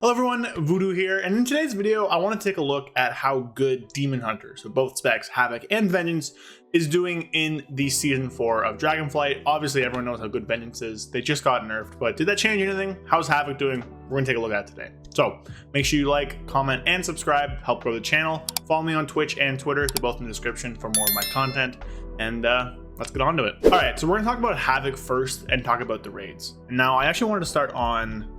Hello everyone, Voodoo here, and in today's video I want to take a look at how good Demon Hunter, so both specs, Havoc and Vengeance, is doing in the Season 4 of Dragonflight. Obviously everyone knows how good Vengeance is, they just got nerfed, but did that change anything? How's Havoc doing? We're going to take a look at it today. So make sure you like, comment, and subscribe, help grow the channel. Follow me on Twitch and Twitter, they're both in the description for more of my content, and let's get on to it. Alright, so we're going to talk about Havoc first and talk about the raids. Now I actually wanted to start on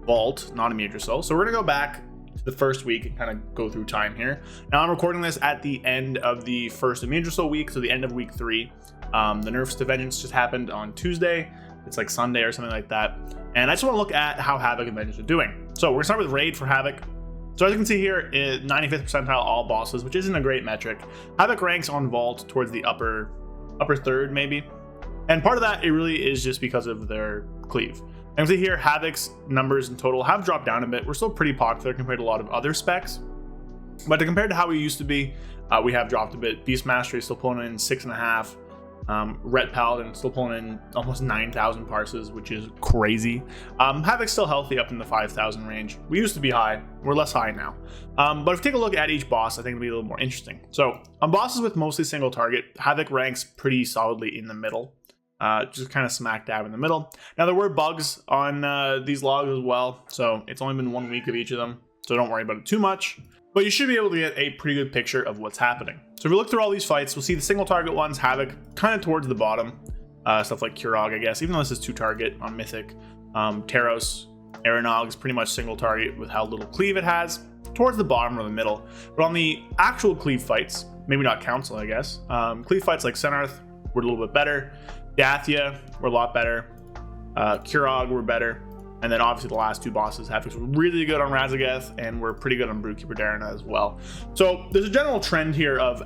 Vault, not Immutable. So we're gonna go back to the first week and kind of go through time here. Now I'm recording this at the end of the first Immutable week, so the end of week 3. The nerfs to Vengeance just happened on Tuesday. It's like Sunday or something like that. And I just want to look at how Havoc and Vengeance are doing. So we're gonna start with Raid for Havoc. So as you can see here, 95th percentile all bosses, which isn't a great metric. Havoc ranks on Vault towards the upper third maybe. And part of that, it really is just because of their cleave. And see here, Havoc's numbers in total have dropped down a bit. We're still pretty popular compared to a lot of other specs, but compared to how we used to be, we have dropped a bit. Beast Mastery is still pulling in 6.5. Ret Paladin still pulling in almost 9,000 parses, which is crazy. Havoc's still healthy up in the 5,000 range. We used to be high, we're less high now. But if you take a look at each boss, I think it'll be a little more interesting. So on bosses with mostly single target, Havoc ranks pretty solidly in the middle. Just kind of smack dab in the middle. Now there were bugs on these logs as well, so it's only been 1 week of each of them, so don't worry about it too much. But you should be able to get a pretty good picture of what's happening. So if we look through all these fights, we'll see the single target ones, Havoc, kind of towards the bottom. Stuff like Kurog, I guess, even though this is 2 target on Mythic. Teros, Aeronog is pretty much single target with how little cleave it has, towards the bottom or the middle. But on the actual cleave fights, maybe not Council, I guess, cleave fights like Senarth were a little bit better. Dathia were a lot better. Kurog were better. And then obviously the last 2 bosses, Havoc's were really good on Razageth, and we're pretty good on Broodkeeper Darina as well. So there's a general trend here of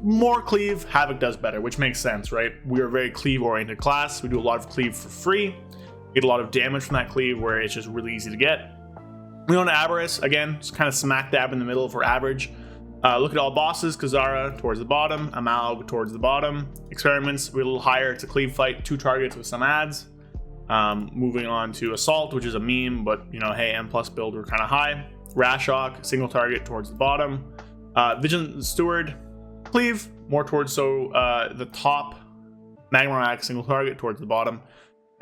more cleave, Havoc does better, which makes sense, right? We are a very cleave-oriented class. We do a lot of cleave for free. We get a lot of damage from that cleave where it's just really easy to get. We own Aberrus, again, just kind of smack dab in the middle for average. Look at all bosses, Kazara towards the bottom, Amalg towards the bottom. Experiments, we're a little higher. It's a cleave fight, 2 targets with some ads. Moving on to Assault, which is a meme, but you know, hey, M+ build, we're kind of high. Rashok, single target towards the bottom. Vigilant Steward, cleave, more towards the top. Magmarak, single target towards the bottom.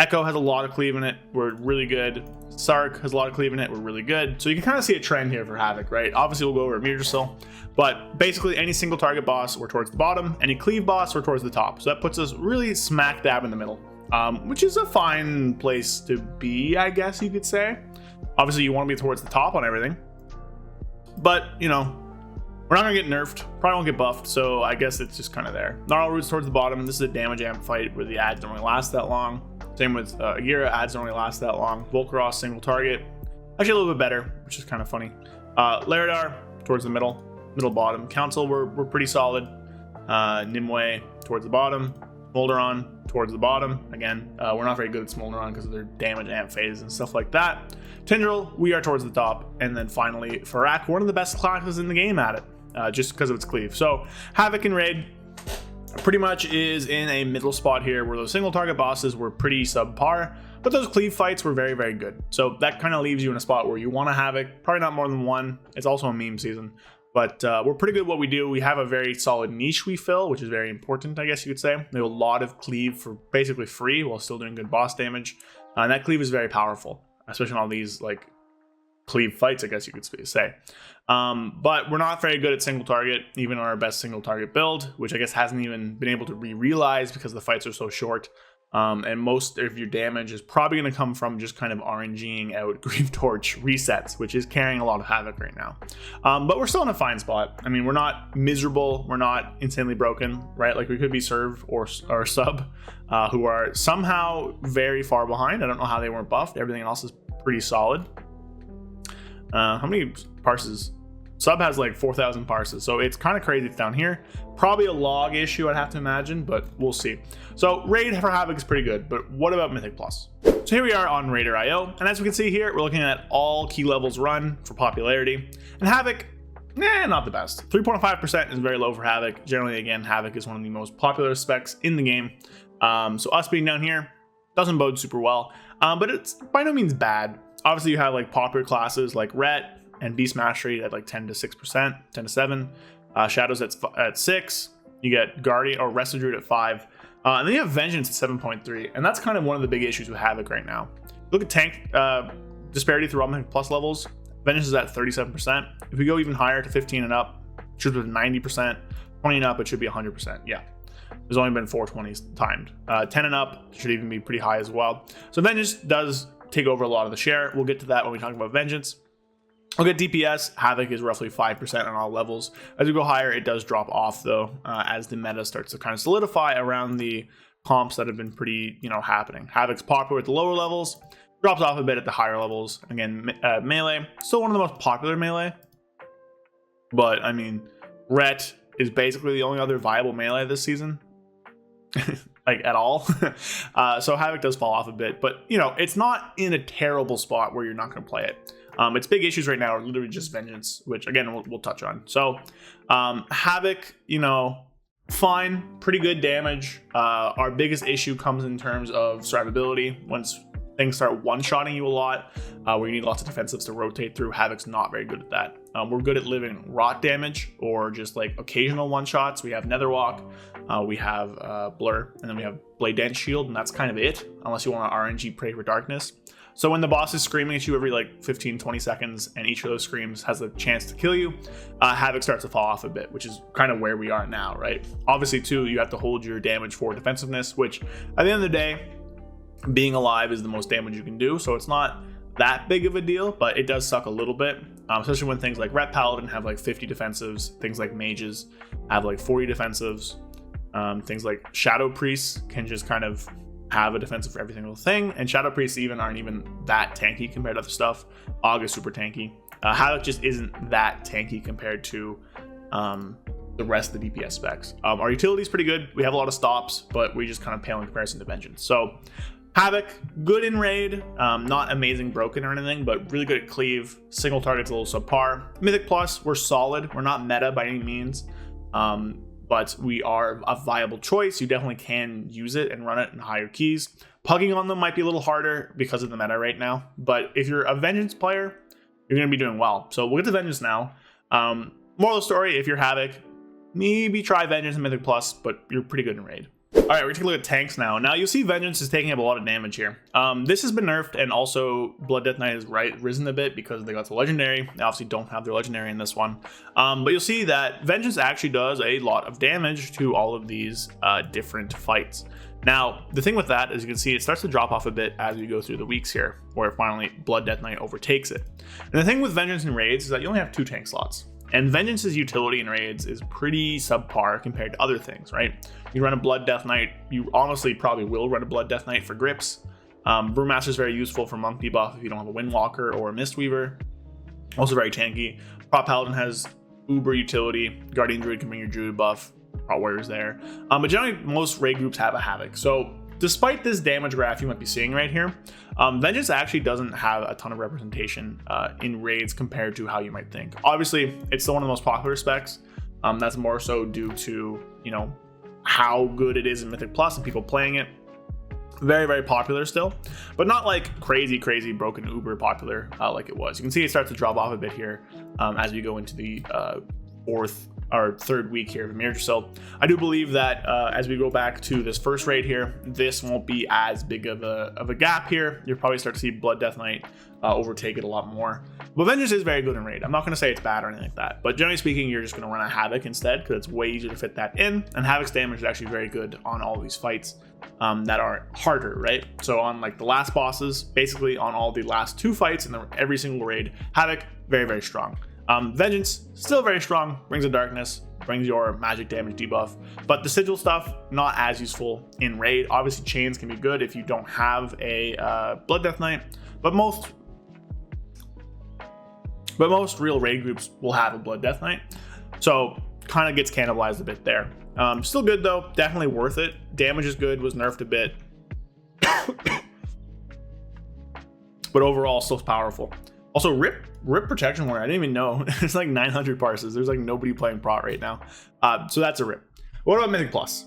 Echo has a lot of cleave in it, we're really good. Sark has a lot of cleave in it, we're really good. So you can kind of see a trend here for Havoc, right? Obviously we'll go over Immutable, but basically any single target boss, we're towards the bottom. Any cleave boss, we're towards the top. So that puts us really smack dab in the middle, which is a fine place to be, I guess you could say. Obviously you want to be towards the top on everything, but you know, we're not gonna get nerfed, probably won't get buffed, so I guess it's just kind of there. Gnarl Roots towards the bottom. This is a damage amp fight where the ads don't really last that long. Same with Agira, ads don't really last that long. Volcaros, single target. Actually a little bit better, which is kind of funny. Laredar, towards the middle bottom. Council, we're pretty solid. Nimue, towards the bottom. Smolderon, towards the bottom. Again, we're not very good at Smolderon because of their damage amp phase and stuff like that. Tendril, we are towards the top. And then finally, Farak, one of the best classes in the game at it, just because of its cleave. So, Havoc and Raid pretty much is in a middle spot here where those single target bosses were pretty subpar, but those cleave fights were very, very good. So that kind of leaves you in a spot where you want to Havoc, probably not more than 1. It's also a meme season, but we're pretty good at what we do. We have a very solid niche we fill, which is very important, I guess you could say. We have a lot of cleave for basically free while still doing good boss damage. And that cleave is very powerful, especially on all these like cleave fights, I guess you could say. But we're not very good at single target, even on our best single target build, which I guess hasn't even been able to be realized because the fights are so short. And most of your damage is probably going to come from just kind of RNGing out Grief Torch resets, which is carrying a lot of Havoc right now. But we're still in a fine spot. I mean, we're not miserable, we're not insanely broken, right? Like we could be Serve or Sub, who are somehow very far behind. I don't know how they weren't buffed. Everything else is pretty solid. How many parses? Sub has like 4,000 parses, so it's kind of crazy it's down here. Probably a log issue, I'd have to imagine, but we'll see. So Raid for Havoc is pretty good, but what about Mythic Plus? So here we are on Raider.io, and as we can see here, we're looking at all key levels run for popularity. And Havoc, not the best. 3.5% is very low for Havoc. Generally, again, Havoc is one of the most popular specs in the game. So us being down here doesn't bode super well, but it's by no means bad. Obviously, you have like popular classes like Ret and Beast Mastery at like 10 to 6%, 10 to 7. Shadows at 6. You get Guardian or Rested Druid at 5. And then you have Vengeance at 7.3. And that's kind of one of the big issues with Havoc right now. Look at tank disparity through all Mythic Plus levels. Vengeance is at 37%. If we go even higher to 15 and up, it should be 90%. 20 and up, it should be 100%. Yeah. There's only been 420s timed. 10 and up should even be pretty high as well. So Vengeance does take over a lot of the share. We'll get to that when we talk about Vengeance. Look at DPS. Havoc is roughly 5% on all levels. As we go higher, it does drop off though, as the meta starts to kind of solidify around the comps that have been pretty, happening. Havoc's popular at the lower levels, drops off a bit at the higher levels. Again, melee, still one of the most popular melee. But I mean, Ret is basically the only other viable melee this season. Like at all. So Havoc does fall off a bit, but it's not in a terrible spot where you're not going to play it. Its big issues right now are literally just Vengeance, which again we'll touch on. So Havoc, fine, pretty good damage. Our biggest issue comes in terms of survivability. Once things start one-shotting you a lot, where you need lots of defensives to rotate through, Havoc's not very good at that. We're good at living rot damage or just like occasional one-shots. We have Netherwalk, we have Blur, and then we have Blade Dance Shield, and that's kind of it, unless you want to RNG Pray for Darkness. So when the boss is screaming at you every like 15-20 seconds, and each of those screams has a chance to kill you, Havoc starts to fall off a bit, which is kind of where we are now, right? Obviously, too, you have to hold your damage for defensiveness, which at the end of the day, being alive is the most damage you can do, so it's not that big of a deal, but it does suck a little bit, especially when things like Ret Paladin have like 50 defensives, things like Mages have like 40 defensives, things like Shadow Priests can just kind of have a defensive for every single thing, and Shadow Priests even aren't even that tanky compared to other stuff. Og is super tanky. Havoc just isn't that tanky compared to the rest of the DPS specs. Our utility is pretty good. We have a lot of stops, but we just kind of pale in comparison to Vengeance. So Havoc, good in raid, not amazing broken or anything, but really good at cleave. Single target's a little subpar. Mythic Plus, we're solid. We're not meta by any means, but we are a viable choice. You definitely can use it and run it in higher keys. Pugging on them might be a little harder because of the meta right now, but if you're a Vengeance player, you're going to be doing well. So we'll get to Vengeance now. Moral of the story, if you're Havoc, maybe try Vengeance and Mythic Plus, but you're pretty good in raid. All right, we're gonna take a look at tanks now. Now you'll see Vengeance is taking up a lot of damage here. This has been nerfed, and also Blood Death Knight has risen a bit because they got the legendary. They obviously don't have their legendary in this one, but you'll see that Vengeance actually does a lot of damage to all of these different fights. Now the thing with that is you can see it starts to drop off a bit as we go through the weeks here, where finally Blood Death Knight overtakes it. And the thing with Vengeance and raids is that you only have 2 tank slots. And Vengeance's utility in raids is pretty subpar compared to other things, right? You run a Blood Death Knight, you honestly probably will run a Blood Death Knight for grips. Brewmaster is very useful for monk debuff if you don't have a Windwalker or a Mistweaver. Also very tanky. Prop Paladin has uber utility. Guardian Druid can bring your Druid buff. Prop Warrior's there. But generally, most raid groups have a Havoc. So despite this damage graph you might be seeing right here, Vengeance actually doesn't have a ton of representation in raids compared to how you might think. Obviously, it's still one of the most popular specs. That's more so due to, how good it is in Mythic Plus and people playing it. Very, very popular still, but not like crazy broken uber popular like it was. You can see it starts to drop off a bit here as we go into the third week here of Mirror. So I do believe that as we go back to this first raid here, this won't be as big of a gap here. You'll probably start to see Blood Death Knight overtake it a lot more. But Vengeance is very good in raid. I'm not going to say it's bad or anything like that, but generally speaking, you're just going to run a Havoc instead because it's way easier to fit that in, and Havoc's damage is actually very good on all these fights that are harder, right? So on like the last bosses, basically on all the last 2 fights in every single raid, Havoc, very, very strong. Vengeance, still very strong, brings the darkness, brings your magic damage debuff, but the sigil stuff, not as useful in raid. Obviously, chains can be good if you don't have a Blood Death Knight, but most real raid groups will have a Blood Death Knight, so kind of gets cannibalized a bit there. Still good though, definitely worth it. Damage is good, was nerfed a bit, but overall still powerful. Also, rip protection warrior. I didn't even know. It's like 900 parses. There's like nobody playing prot right now. So that's a rip. What about Mythic Plus?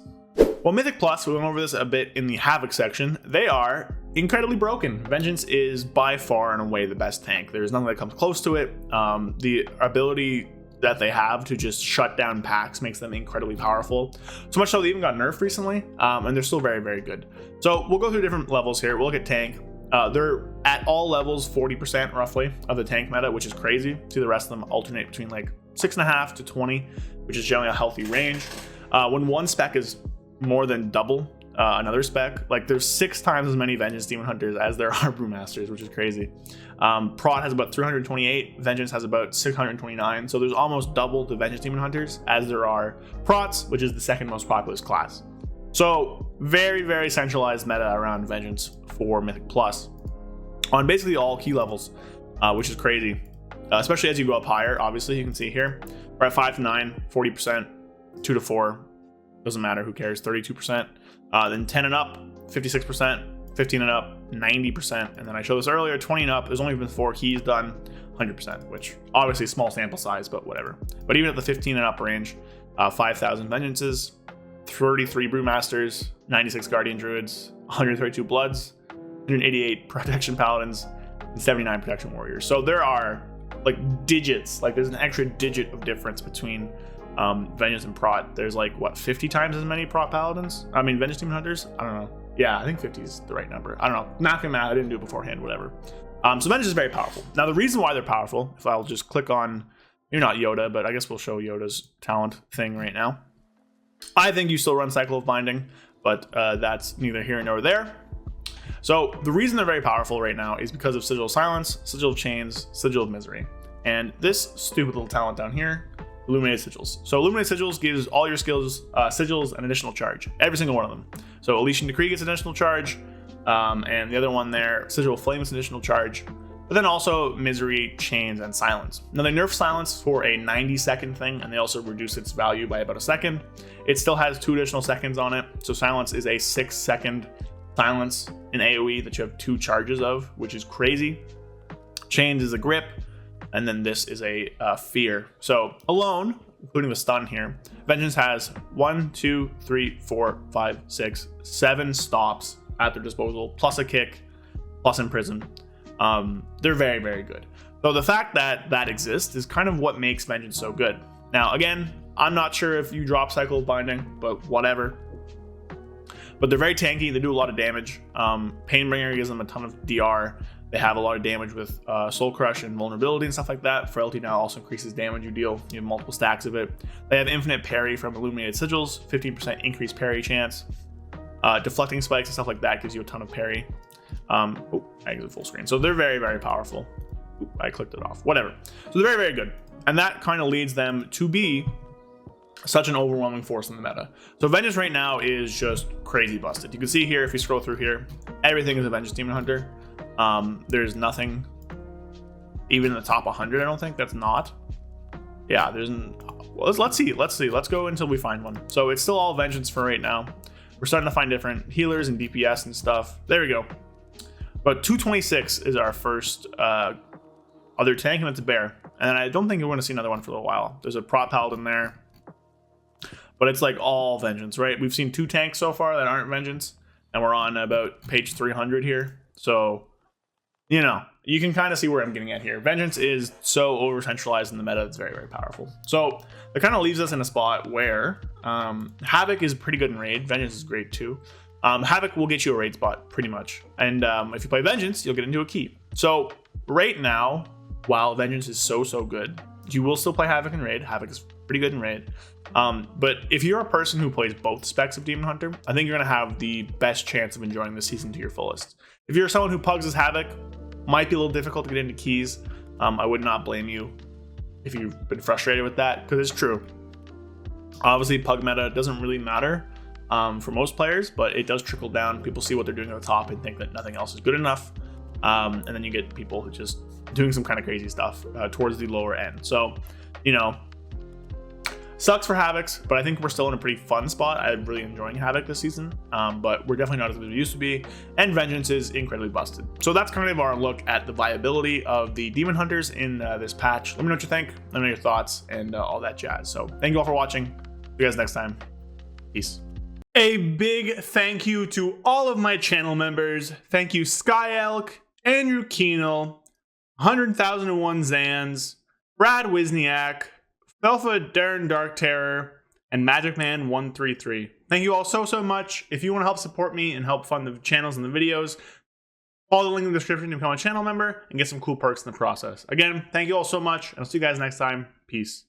Well, Mythic Plus, we went over this a bit in the Havoc section. They are incredibly broken. Vengeance is by far and away the best tank. There's nothing that comes close to it. The ability that they have to just shut down packs makes them incredibly powerful. So much so they even got nerfed recently, and they're still very, very good. So we'll go through different levels here. We'll look at tank. They're at all levels 40% roughly of the tank meta, which is crazy. See the rest of them alternate between like 6.5 to 20, which is generally a healthy range. When one spec is more than double another spec, like there's 6 times as many Vengeance Demon Hunters as there are Brewmasters, which is crazy. Prot has about 328, Vengeance has about 629, so there's almost double the Vengeance Demon Hunters as there are Prots, which is the second most populous class. So very, very centralized meta around Vengeance for Mythic Plus on basically all key levels, which is crazy, especially as you go up higher. Obviously, you can see here we're at 5 to 9, 40%, 2 to 4, doesn't matter, who cares, 32%. Then 10 and up, 56%, 15 and up, 90%. And then I showed this earlier, 20 and up, there's only been 4 keys done, 100%, which obviously small sample size, but whatever. But even at the 15 and up range, 5,000 Vengeances, 33 Brewmasters, 96 Guardian Druids, 132 Bloods, 188 Protection Paladins, and 79 Protection Warriors. So there are like digits, like there's an extra digit of difference between Vengeance and Prot. There's like what, 50 times as many Prot Paladins? I mean Vengeance Demon Hunters? I don't know. Yeah, I think 50 is the right number. I don't know. Math, I didn't do it beforehand, whatever. So Vengeance is very powerful. Now the reason why they're powerful, if I'll just click on, you're not Yoda, but I guess we'll show Yoda's talent thing right now. I think you still run Cycle of Binding, but that's neither here nor there. So the reason they're very powerful right now is because of Sigil of Silence, Sigil of Chains, Sigil of Misery. And this stupid little talent down here, Illuminated Sigils. So Illuminated Sigils gives all your skills, sigils, an additional charge. Every single one of them. So Elysian Decree gets an additional charge, and the other one there, Sigil of Flame gets an additional charge. But then also Misery, Chains, and Silence. Now they nerf Silence for a 90-second thing, and they also reduce its value by about a second. It still has 2 additional seconds on it. So Silence is a 6-second silence in AoE that you have 2 charges of, which is crazy. Chains is a grip, and then this is a fear. So alone, including the stun here, Vengeance has 1, 2, 3, 4, 5, 6, 7 stops at their disposal, plus a kick, plus imprison. They're very, very good. So the fact that that exists is kind of what makes Vengeance so good. Now, again, I'm not sure if you drop Cycle of Binding, but whatever. But they're very tanky. They do a lot of damage. Painbringer gives them a ton of DR. They have a lot of damage with Soul Crush and Vulnerability and stuff like that. Frailty now also increases damage you deal. You have multiple stacks of it. They have infinite parry from Illuminated Sigils, 15% increased parry chance. Deflecting spikes and stuff like that gives you a ton of parry. I exit full screen. So they're very, very powerful. I clicked it off. Whatever. So they're very, very good. And that kind of leads them to be such an overwhelming force in the meta. So Vengeance right now is just crazy busted. You can see here, if you scroll through here, everything is a Vengeance Demon Hunter. There's nothing even in the top 100, I don't think, that's not. Yeah, well, let's see. Let's go until we find one. So it's still all Vengeance for right now. We're starting to find different healers and DPS and stuff. There we go. But 226 is our first other tank, and it's a bear. And I don't think you're going to see another one for a little while. There's a Prot Paladin there. But it's like all Vengeance, right? We've seen 2 tanks so far that aren't Vengeance, and we're on about page 300 here. So, you know, you can kind of see where I'm getting at here. Vengeance is so over-centralized in the meta, it's very, very powerful. So that kind of leaves us in a spot where Havoc is pretty good in Raid. Vengeance is great too. Havoc will get you a Raid spot, pretty much. And if you play Vengeance, you'll get into a key. So right now, while Vengeance is so good, you will still play Havoc and Raid. Havoc is pretty good in Raid. But if you're a person who plays both specs of Demon Hunter, I think you're going to have the best chance of enjoying this season to your fullest. If you're someone who pugs as Havoc, might be a little difficult to get into keys. I would not blame you if you've been frustrated with that, because it's true. Obviously, pug meta doesn't really matter for most players, but it does trickle down. People see what they're doing at the top and think that nothing else is good enough. And then you get people who just doing some kind of crazy stuff towards the lower end. So, you know, sucks for Havocs, but I think we're still in a pretty fun spot. I'm really enjoying Havoc this season, but we're definitely not as good as we used to be, and Vengeance is incredibly busted. So that's kind of our look at the viability of the Demon Hunters in this patch. Let me know what you think, let me know your thoughts, and all that jazz. So thank you all for watching. See you guys next time. Peace. A big thank you to all of my channel members. Thank you Sky Elk, Andrew Keenel, 100,001 Zans, Brad Wisniak, Felfa Darren Dark Terror, and Magic Man 133. Thank you all so much. If you want to help support me and help fund the channels and the videos, follow the link in the description to become a channel member and get some cool perks in the process. Again, thank you all so much, and I'll see you guys next time. Peace.